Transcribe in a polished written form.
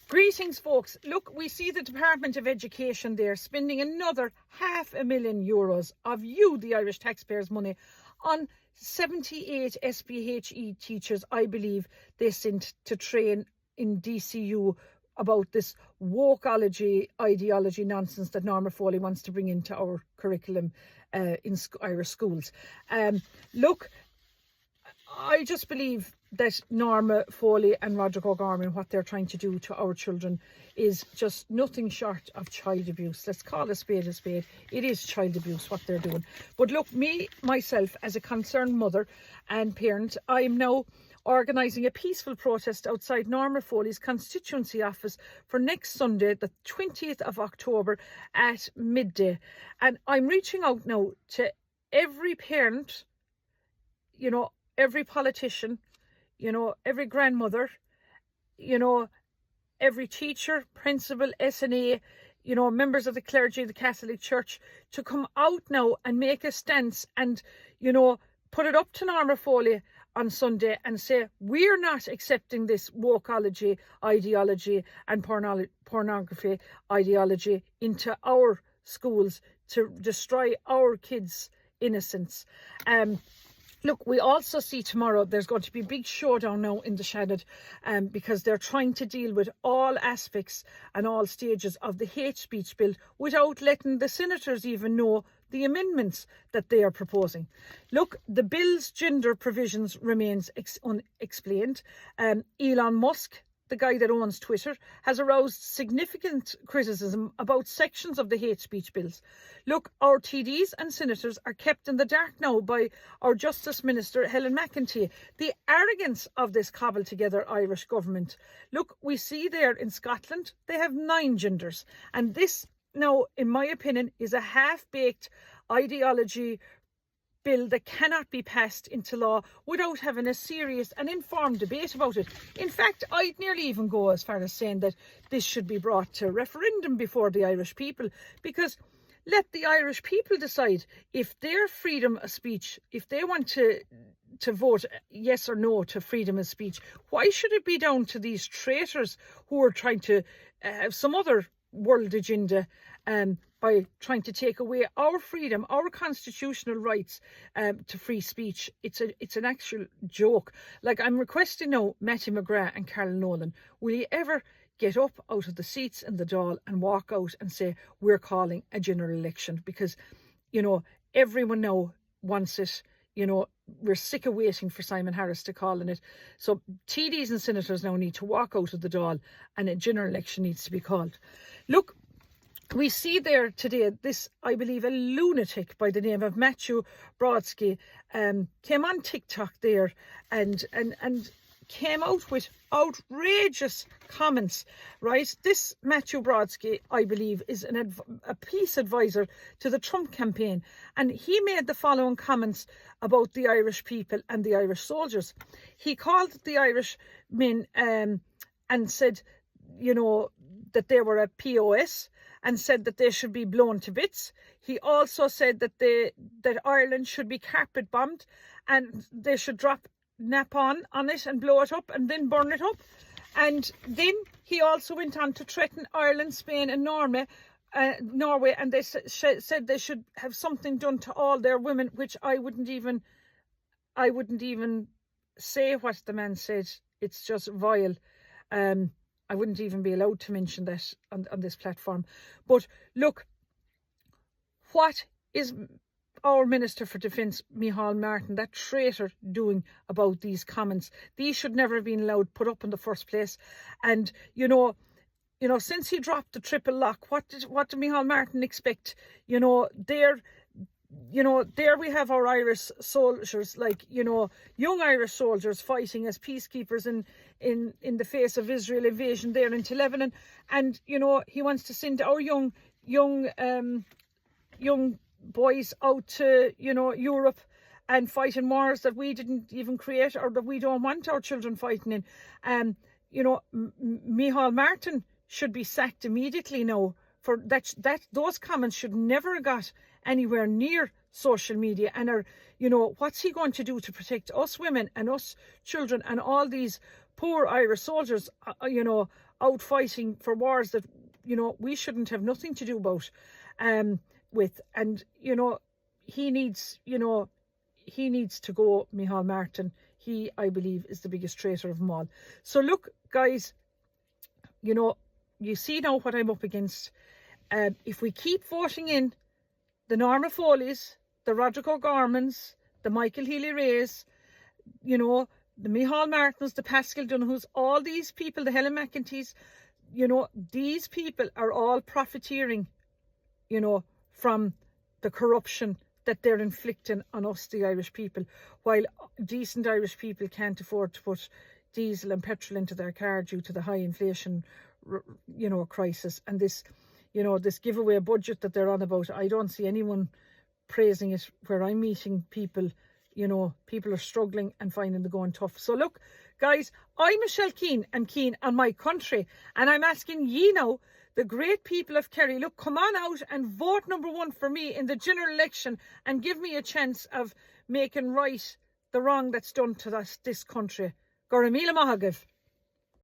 Greetings, folks. Look, we see the Department of Education there spending another €500,000 of you, the Irish taxpayers' money, on 78 SPHE teachers, I believe, they sent to train in DCU about this wokeology ideology nonsense that Norma Foley wants to bring into our curriculum in Irish schools. Look, I just believe that Norma Foley and Roderick O'Gorman, what they're trying to do to our children is just nothing short of child abuse. Let's call a spade a spade. It is child abuse what they're doing. But look, myself, as a concerned mother and parent, I am now organising a peaceful protest outside Norma Foley's constituency office for next Sunday, the 20th of October at midday. And I'm reaching out now to every parent, you know, every politician, you know, every grandmother, you know, every teacher, principal, SNA, you know, members of the clergy of the Catholic Church, to come out now and make a stance and, you know, put it up to Norma Foley on Sunday and say, we're not accepting this wokeology ideology and pornography ideology into our schools to destroy our kids' innocence. Look, we also see tomorrow there's going to be a big showdown now in the Shannon because they're trying to deal with all aspects and all stages of the hate speech bill without letting the senators even know the amendments that they are proposing. Look, the bill's gender provisions remains unexplained. Elon Musk, the guy that owns Twitter, has aroused significant criticism about sections of the hate speech bills. Look, our TDs and senators are kept in the dark now by our Justice Minister, Helen McEntee. The arrogance of this cobbled together Irish government. Look, we see there in Scotland, they have 9 genders. And this now, in my opinion, is a half-baked ideology bill that cannot be passed into law without having a serious and informed debate about it. In fact, I'd nearly even go as far as saying that this should be brought to referendum before the Irish people, because let the Irish people decide if their freedom of speech, if they want to vote yes or no to freedom of speech. Why should it be down to these traitors who are trying to have some other world agenda by trying to take away our freedom, our constitutional rights to free speech? It's an actual joke. Like, I'm requesting now Mattie McGrath and Carol Nolan, will you ever get up out of the seats in the Dáil and walk out and say, we're calling a general election? Because, you know, everyone now wants it. You know, we're sick of waiting for Simon Harris to call on it. So TDs and senators now need to walk out of the Dáil and a general election needs to be called. Look, we see there today, this, I believe, a lunatic by the name of Matthew Brodsky came on TikTok there and came out with outrageous comments, right? This Matthew Brodsky, I believe, is a peace advisor to the Trump campaign. And he made the following comments about the Irish people and the Irish soldiers. He called the Irish men and said, you know, that they were a POS, and said that they should be blown to bits. He also said that Ireland should be carpet bombed and they should drop napalm on it and blow it up and then burn it up. And then he also went on to threaten Ireland, Spain and Norway, and they said they should have something done to all their women, which I wouldn't even say what the man said. It's just vile. I wouldn't even be allowed to mention that on this platform. But look, what is our Minister for Defence, Micheál Martin, that traitor, doing about these comments? These should never have been allowed put up in the first place. And, you know, since he dropped the triple lock, what did Micheál Martin expect? You know, there we have our Irish soldiers, like, you know, young Irish soldiers fighting as peacekeepers in the face of Israel invasion there into Lebanon. And, you know, he wants to send our young boys out to, you know, Europe and fight in wars that we didn't even create or that we don't want our children fighting in. You know, Micheál Martin should be sacked immediately now. For that those comments should never have got anywhere near social media. And are, you know, what's he going to do to protect us women and us children and all these poor Irish soldiers, out fighting for wars that, we shouldn't have nothing to do about with. And, he needs, he needs to go, Micheál Martin. He, I believe, is the biggest traitor of them all. So look, guys, you see now what I'm up against. If we keep voting in the Norma Foleys, the Roderick O'Gormans, the Michael Healy-Rays, the Micheál Martins, the Pascal Donahus, all these people, the Helen McEntees, these people are all profiteering, from the corruption that they're inflicting on us, the Irish people, while decent Irish people can't afford to put diesel and petrol into their car due to the high inflation, crisis. And this, this giveaway budget that they're on about, I don't see anyone praising it where I'm meeting people. People are struggling and finding the going tough. So look, guys, I'm Michelle Keane and Keane on my country, and I'm asking ye now, the great people of Kerry, look, come on out and vote number 1 for me in the general election and give me a chance of making right the wrong that's done to this country. Goramila Mahagav.